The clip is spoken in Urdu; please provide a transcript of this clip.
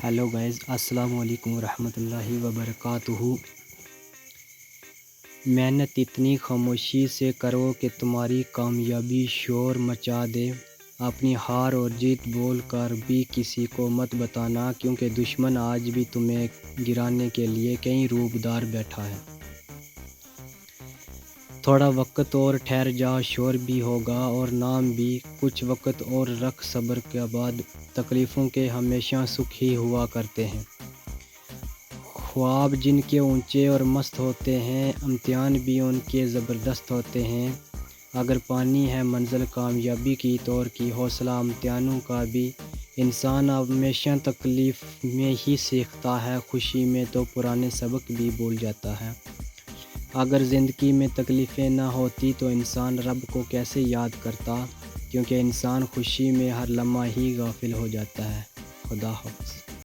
ہیلو گائز، السلام علیکم ورحمۃ اللہ وبرکاتہ۔ محنت اتنی خاموشی سے کرو کہ تمہاری کامیابی شور مچا دے۔ اپنی ہار اور جیت بول کر بھی کسی کو مت بتانا، کیونکہ دشمن آج بھی تمہیں گرانے کے لیے کئی روپ دار بیٹھا ہے۔ تھوڑا وقت اور ٹھہر جا، شور بھی ہوگا اور نام بھی۔ کچھ وقت اور رکھ صبر کے بعد، تکلیفوں کے ہمیشہ سکھ ہی ہوا کرتے ہیں۔ خواب جن کے اونچے اور مست ہوتے ہیں، امتحان بھی ان کے زبردست ہوتے ہیں۔ اگر پانی ہے منزل کامیابی کی طور کی، حوصلہ امتحانوں کا بھی۔ انسان ہمیشہ تکلیف میں ہی سیکھتا ہے، خوشی میں تو پرانے سبق بھی بھول جاتا ہے۔ اگر زندگی میں تکلیفیں نہ ہوتی تو انسان رب کو کیسے یاد کرتا، کیونکہ انسان خوشی میں ہر لمحہ ہی غافل ہو جاتا ہے۔ خدا حافظ۔